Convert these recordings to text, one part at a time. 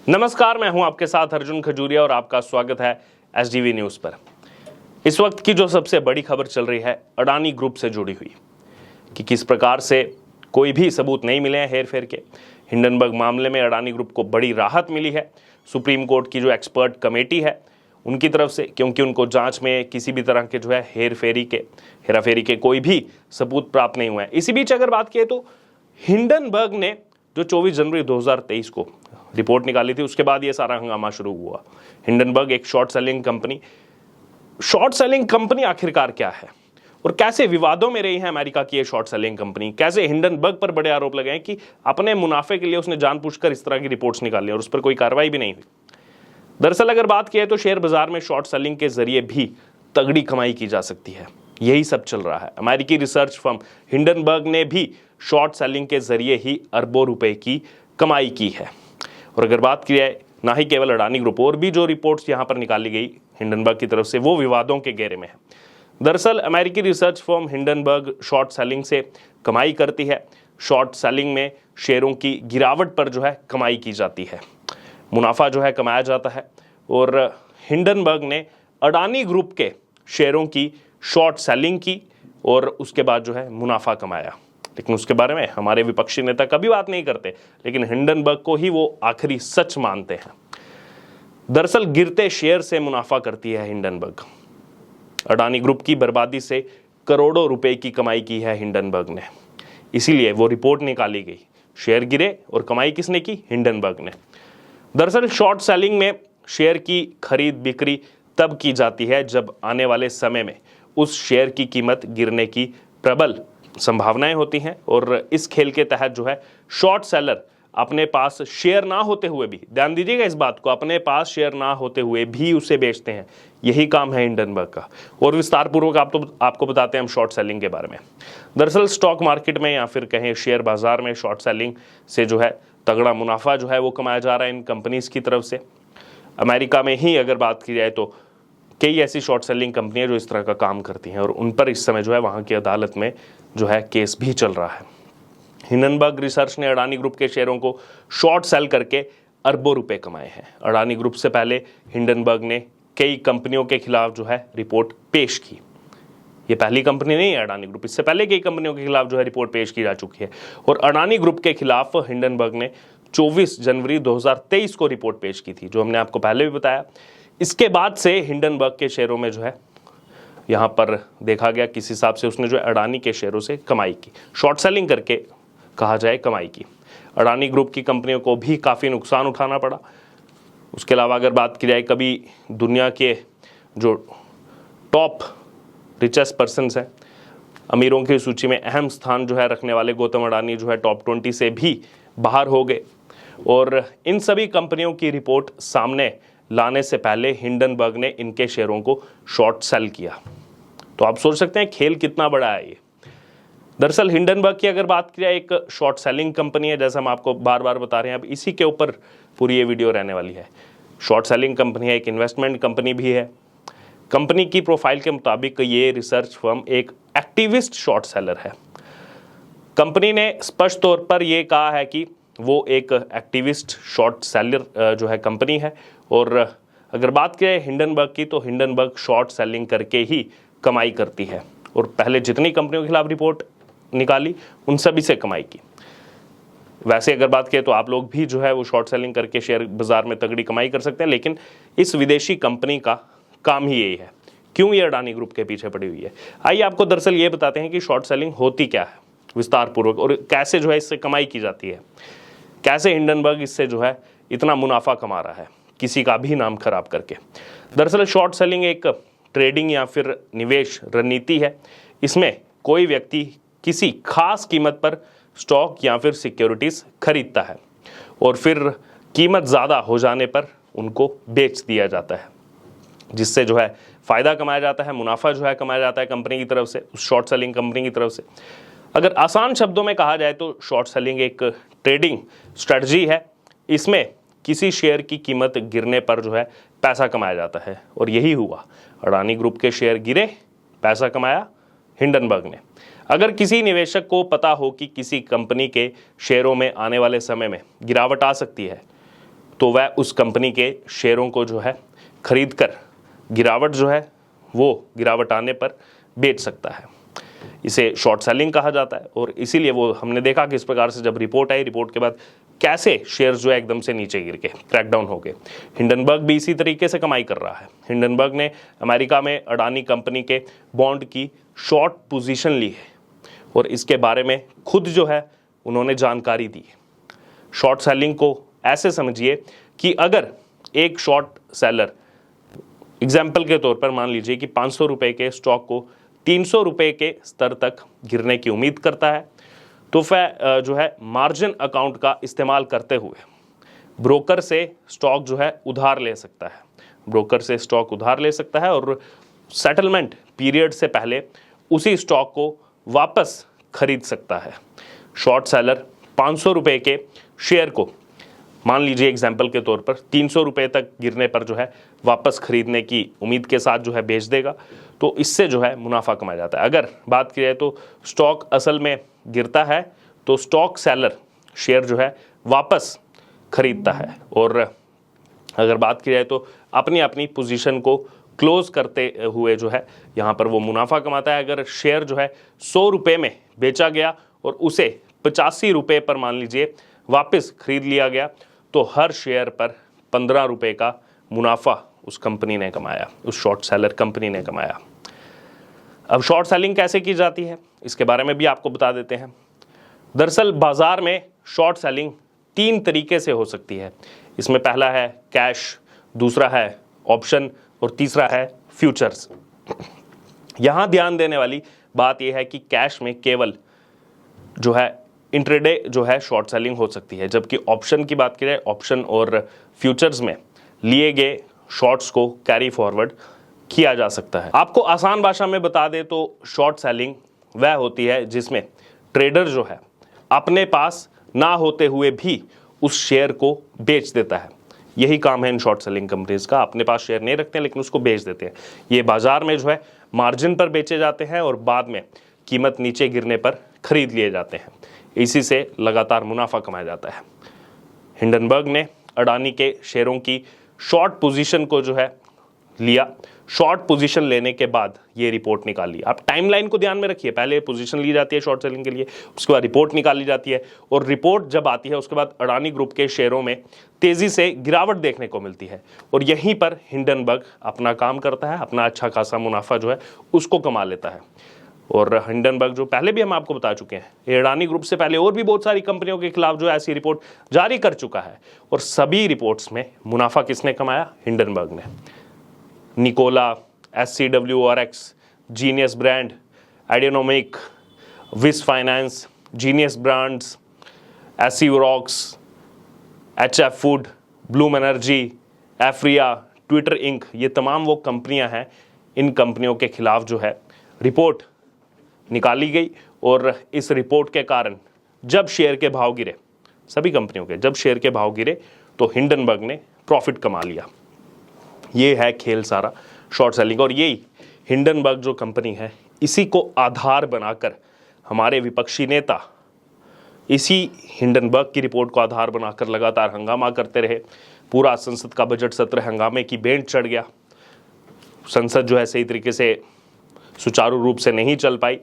नमस्कार, मैं हूं आपके साथ अर्जुन खजूरिया और आपका स्वागत है एसडीवी न्यूज पर। इस वक्त की जो सबसे बड़ी खबर चल रही है अडानी ग्रुप से जुड़ी हुई कि किस प्रकार से कोई भी सबूत नहीं मिले हैं हेरफेर के। हिंडनबर्ग मामले में अडानी ग्रुप को बड़ी राहत मिली है सुप्रीम कोर्ट की जो एक्सपर्ट कमेटी है उनकी तरफ से, क्योंकि उनको जांच में किसी भी तरह के जो है हेराफेरी के कोई भी सबूत प्राप्त नहीं हुए हैं। इसी बीच अगर बात किए तो हिंडनबर्ग ने जो 24 जनवरी 2023 को रिपोर्ट निकाली थी उसके बाद ये सारा हंगामा शुरू हुआ। हिंडनबर्ग एक शॉर्ट सेलिंग कंपनी आखिरकार क्या है और कैसे विवादों में रही है अमेरिका की ये शॉर्ट सेलिंग कंपनी, कैसे हिंडनबर्ग पर बड़े आरोप लगे हैं कि अपने मुनाफे के लिए उसने जानबूझकर इस तरह की रिपोर्ट्स निकाली और उस पर कोई कार्रवाई भी नहीं हुई। दरअसल अगर बात की तो शेयर बाजार में शॉर्ट सेलिंग के जरिए भी तगड़ी कमाई की जा सकती है, यही सब चल रहा है। अमेरिकी रिसर्च फर्म हिंडनबर्ग ने भी शॉर्ट सेलिंग के जरिए ही अरबों रुपए की कमाई की है। और अगर बात की जाए ना ही केवल अडानी ग्रुप, और भी जो रिपोर्ट्स यहां पर निकाली गई हिंडनबर्ग की तरफ से वो विवादों के घेरे में है। दरअसल अमेरिकी research firm Hindenburg short selling से कमाई करती है। शॉर्ट सेलिंग में शेयरों की गिरावट पर जो है कमाई की जाती है, मुनाफा जो है कमाया जाता है। और हिंडनबर्ग ने अडानी ग्रुप के शेयरों की शॉर्ट सेलिंग की और उसके बाद जो है मुनाफा कमाया, लेकिन उसके बारे में हमारे विपक्षी नेता कभी बात नहीं करते, लेकिन हिंडनबर्ग को ही वो आखिरी सच मानते हैं। दरअसल गिरते शेयर से मुनाफा करती है हिंडनबर्ग। अडानी ग्रुप की बर्बादी से करोड़ों रुपए की कमाई की है हिंडनबर्ग ने, इसीलिए वो रिपोर्ट निकाली गई। शेयर गिरे और कमाई किसने की? हिंडनबर्ग ने। दरअसल शॉर्ट सेलिंग में शेयर की खरीद बिक्री तब की जाती है जब आने वाले समय में उस शेयर की कीमत गिरने की प्रबल संभावनाएं होती हैं। और इस खेल के तहत जो है शॉर्ट सेलर अपने पास शेयर ना होते हुए भी, ध्यान दीजिएगा इस बात को, अपने पास शेयर ना होते हुए भी उसे बेचते हैं। यही काम है हिंडनबर्ग का। और विस्तार पूर्वक आपको बताते हैं हम शॉर्ट सेलिंग के बारे में। दरअसल स्टॉक मार्केट में या फिर कहें शेयर बाजार में शॉर्ट सेलिंग से जो है तगड़ा मुनाफा जो है वो कमाया जा रहा है इन कंपनीज की तरफ से। अमेरिका में ही अगर बात की जाए तो कई ऐसी शॉर्ट सेलिंग कंपनियां जो इस तरह का काम करती हैं और उन पर इस समय जो है वहां की अदालत में जो है केस भी चल रहा है। हिंडनबर्ग रिसर्च ने अडानी ग्रुप के शेयरों को शॉर्ट सेल करके अरबों रुपए कमाए हैं। अडानी ग्रुप से पहले हिंडनबर्ग ने कई कंपनियों के खिलाफ जो है रिपोर्ट पेश की। ये पहली कंपनी नहीं है अडानी ग्रुप, इससे पहले कई कंपनियों के खिलाफ जो है रिपोर्ट पेश की जा चुकी है। और अडानी ग्रुप के खिलाफ हिंडनबर्ग ने 24 जनवरी 2023 को रिपोर्ट पेश की थी, जो हमने आपको पहले भी बताया। इसके बाद से हिंडनबर्ग के शेयरों में जो है यहाँ पर देखा गया किस हिसाब से उसने जो है अडानी के शेयरों से कमाई की, शॉर्ट सेलिंग करके कहा जाए कमाई की। अडानी ग्रुप की कंपनियों को भी काफ़ी नुकसान उठाना पड़ा। उसके अलावा अगर बात की जाए, कभी दुनिया के जो टॉप रिचेस्ट पर्सनस हैं, अमीरों की सूची में अहम स्थान जो है रखने वाले गौतम अडानी जो है टॉप 20 से भी बाहर हो गए। और इन सभी कंपनियों की रिपोर्ट सामने लाने से पहले हिंडनबर्ग ने इनके शेयरों को शॉर्ट सेल किया। तो आप सोच सकते हैं खेल कितना बड़ा है ये। दरअसल हिंडनबर्ग की अगर बात की जाए एक शॉर्ट सेलिंग कंपनी है, जैसा हम आपको बार बार बता रहे हैं, अब इसी के ऊपर पूरी ये वीडियो रहने वाली है। शॉर्ट सेलिंग कंपनी है, एक इन्वेस्टमेंट कंपनी भी है। कंपनी की प्रोफाइल के मुताबिक ये रिसर्च फर्म एक एक्टिविस्ट शॉर्ट सेलर है। कंपनी ने स्पष्ट तौर पर यह कहा है कि वो एक एक्टिविस्ट शॉर्ट सेलर जो है कंपनी है। और अगर बात करें हिंडनबर्ग की तो हिंडनबर्ग शॉर्ट सेलिंग करके ही कमाई करती है और पहले जितनी कंपनियों के खिलाफ रिपोर्ट निकाली उन सभी से कमाई की। वैसे अगर बात करें तो आप लोग भी जो है वो शॉर्ट सेलिंग करके शेयर बाजार में तगड़ी कमाई कर सकते हैं, लेकिन इस विदेशी कंपनी का काम ही यही है। क्यों ये अडानी ग्रुप के पीछे पड़ी हुई है, आइए आपको दरअसल ये बताते हैं कि शॉर्ट सेलिंग होती क्या है विस्तार पूर्वक और कैसे जो है इससे कमाई की जाती है, कैसे हिंडनबर्ग इससे जो है इतना मुनाफा कमा रहा है किसी का भी नाम खराब करके। दरअसल शॉर्ट सेलिंग एक ट्रेडिंग या फिर निवेश रणनीति है। इसमें कोई व्यक्ति किसी खास कीमत पर स्टॉक या फिर सिक्योरिटीज खरीदता है और फिर कीमत ज़्यादा हो जाने पर उनको बेच दिया जाता है, जिससे जो है फ़ायदा कमाया जाता है, मुनाफा जो है कमाया जाता है कंपनी की तरफ से, उस शॉर्ट सेलिंग कंपनी की तरफ से। अगर आसान शब्दों में कहा जाए तो शॉर्ट सेलिंग एक ट्रेडिंग स्ट्रेटजी है। इसमें किसी शेयर की कीमत गिरने पर जो है पैसा कमाया जाता है और यही हुआ। अडानी ग्रुप के शेयर गिरे, पैसा कमाया हिंडनबर्ग ने। अगर किसी निवेशक को पता हो कि किसी कंपनी के शेयरों में आने वाले समय में गिरावट आ सकती है तो वह उस कंपनी के शेयरों को जो है खरीद कर गिरावट जो है वो गिरावट आने पर बेच सकता है। इसे शॉर्ट सेलिंग कहा जाता है और इसीलिए वो हमने देखा कि इस प्रकार से जब रिपोर्ट आई, रिपोर्ट के बाद कैसे शेयर्स जो है एकदम से नीचे गिर के क्रैकडाउन हो गए। हिंडनबर्ग भी इसी तरीके से कमाई कर रहा है। हिंडनबर्ग ने अमेरिका में अडानी कंपनी के बॉन्ड की शॉर्ट पोजीशन ली है और इसके बारे में खुद जो है उन्होंने जानकारी दी है। शॉर्ट सेलिंग को ऐसे समझिए कि अगर एक शॉर्ट सेलर एग्जाम्पल के तौर पर मान लीजिए कि 500 रुपये के स्टॉक को 300 रुपये के स्तर तक गिरने की उम्मीद करता है, तो वह जो है मार्जिन अकाउंट का इस्तेमाल करते हुए ब्रोकर से स्टॉक जो है उधार ले सकता है। ब्रोकर से स्टॉक उधार ले सकता है और सेटलमेंट पीरियड से पहले उसी स्टॉक को वापस खरीद सकता है। शॉर्ट सेलर 500 रुपये के शेयर को मान लीजिए एग्जाम्पल के तौर पर 300 रुपये तक गिरने पर जो है वापस खरीदने की उम्मीद के साथ जो है बेच देगा, तो इससे जो है मुनाफा कमाया जाता है। अगर बात की जाए तो स्टॉक असल में गिरता है तो स्टॉक सेलर शेयर जो है वापस खरीदता है और अगर बात की जाए तो अपनी अपनी पोजीशन को क्लोज करते हुए जो है यहाँ पर वो मुनाफा कमाता है। अगर शेयर जो है 100 रुपये में बेचा गया और उसे 85 रुपये पर मान लीजिए वापस खरीद लिया गया, तो हर शेयर पर 15 रुपये का मुनाफा उस कंपनी ने कमाया, उस शॉर्ट सेलर कंपनी ने कमाया। अब शॉर्ट सेलिंग कैसे की जाती है इसके बारे में भी आपको बता देते हैं। दरअसल बाजार में शॉर्ट सेलिंग 3 तरीके से हो सकती है। इसमें पहला है कैश, दूसरा है ऑप्शन और तीसरा है फ्यूचर्स। यहाँ ध्यान देने वाली बात यह है कि कैश में केवल जो है इंट्राडे जो है शॉर्ट सेलिंग हो सकती है, जबकि ऑप्शन की बात की जाए ऑप्शन और फ्यूचर्स में लिए गए शॉर्ट्स को कैरी फॉरवर्ड किया जा सकता है। आपको आसान भाषा में बता दें तो शॉर्ट सेलिंग वह होती है जिसमें ट्रेडर जो है अपने पास ना होते हुए भी उस शेयर को बेच देता है। यही काम है इन शॉर्ट सेलिंग कंपनीज का। अपने पास शेयर नहीं रखते हैं लेकिन उसको बेच देते हैं। ये बाजार में जो है मार्जिन पर बेचे जाते हैं और बाद में कीमत नीचे गिरने पर खरीद लिए जाते हैं। इसी से लगातार मुनाफा कमाया जाता है। हिंडनबर्ग ने अडानी के शेयरों की शॉर्ट पोजीशन को जो है लिया। शॉर्ट पोजीशन लेने के बाद ये रिपोर्ट निकाली। आप टाइमलाइन को ध्यान में रखिए, पहले पोजीशन ली जाती है शॉर्ट सेलिंग के लिए, उसके बाद रिपोर्ट निकाली जाती है और रिपोर्ट जब आती है उसके बाद अडानी ग्रुप के शेयरों में तेजी से गिरावट देखने को मिलती है और यहीं पर हिंडनबर्ग अपना काम करता है, अपना अच्छा खासा मुनाफा जो है उसको कमा लेता है। और हिंडनबर्ग जो पहले भी हम आपको बता चुके हैं, ये अडानी ग्रुप से पहले और भी बहुत सारी कंपनियों के खिलाफ जो ऐसी रिपोर्ट जारी कर चुका है और सभी रिपोर्ट्स में मुनाफा किसने कमाया? हिंडनबर्ग ने। Nikola, SCWRX, Genius Brand, Ideanomic, विस फाइनेंस, जीनियस ब्रांड्स, एसीरॉक्स, HF Food, Bloom Energy, Aphria, Twitter Inc, ये तमाम वो कंपनियां हैं। इन कंपनियों के खिलाफ जो है रिपोर्ट निकाली गई और इस रिपोर्ट के कारण जब शेयर के भाव गिरे, सभी कंपनियों के जब शेयर के भाव गिरे तो हिंडनबर्ग ने प्रॉफिट कमा लिया। ये है खेल सारा शॉर्ट सेलिंग और यही हिंडनबर्ग जो कंपनी है इसी को आधार बनाकर हमारे विपक्षी नेता इसी हिंडनबर्ग की रिपोर्ट को आधार बनाकर लगातार हंगामा करते रहे। पूरा संसद का बजट सत्र हंगामे की बेंच चढ़ गया। संसद जो है सही तरीके से सुचारू रूप से नहीं चल पाई।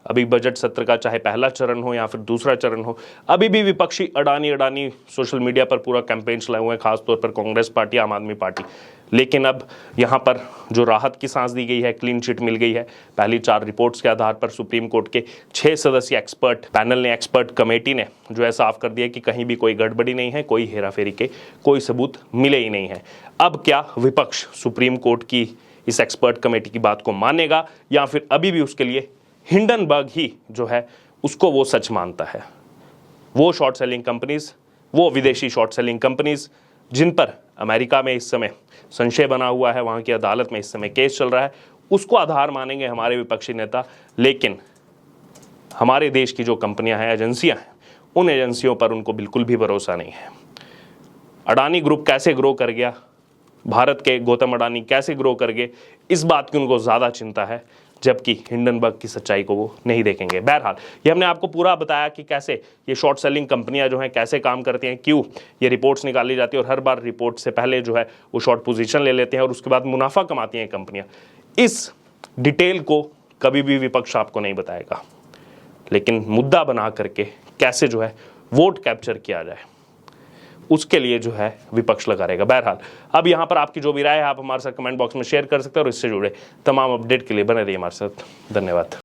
अभी बजट सत्र का चाहे पहला चरण हो या फिर दूसरा चरण हो, अभी भी विपक्षी अडानी सोशल मीडिया पर पूरा कैंपेन चलाए हुए हैं, खासतौर पर कांग्रेस पार्टी, आम आदमी पार्टी। लेकिन अब यहाँ पर जो राहत की सांस दी गई है, क्लीन चिट मिल गई है। पहली 4 रिपोर्ट्स के आधार पर सुप्रीम कोर्ट के 6 सदस्यीय एक्सपर्ट पैनल ने, एक्सपर्ट कमेटी ने जो है साफ कर दिया कि कहीं भी कोई गड़बड़ी नहीं है, कोई हेराफेरी के कोई सबूत मिले ही नहीं है। अब क्या विपक्ष सुप्रीम कोर्ट की इस एक्सपर्ट कमेटी की बात को मानेगा या फिर अभी भी उसके लिए हिंडनबर्ग ही जो है उसको वो सच मानता है? वो शॉर्ट सेलिंग कंपनीज, वो विदेशी शॉर्ट सेलिंग कंपनीज जिन पर अमेरिका में इस समय संशय बना हुआ है, वहाँ की अदालत में इस समय केस चल रहा है, उसको आधार मानेंगे हमारे विपक्षी नेता। लेकिन हमारे देश की जो कंपनियां हैं, एजेंसियां हैं, उन एजेंसियों पर उनको बिल्कुल भी भरोसा नहीं है। अडानी ग्रुप कैसे ग्रो कर गया, भारत के गौतम अडानी कैसे ग्रो कर गए, इस बात की उनको ज़्यादा चिंता है। जबकि हिंडनबर्ग की सच्चाई को वो नहीं देखेंगे। बहरहाल ये हमने आपको पूरा बताया कि कैसे ये शॉर्ट सेलिंग कंपनियां जो हैं कैसे काम करती हैं, क्यों ये रिपोर्ट्स निकाली जाती है और हर बार रिपोर्ट से पहले जो है वो शॉर्ट पोजीशन ले लेते हैं और उसके बाद मुनाफा कमाती हैं कंपनियां। इस डिटेल को कभी भी विपक्ष आपको नहीं बताएगा, लेकिन मुद्दा बना करके कैसे जो है वोट कैप्चर किया जाए उसके लिए जो है विपक्ष लगा रहेगा। बहरहाल अब यहाँ पर आपकी जो भी राय है आप हमारे साथ कमेंट बॉक्स में शेयर कर सकते हैं और इससे जुड़े तमाम अपडेट के लिए बने रहिए हमारे साथ। धन्यवाद।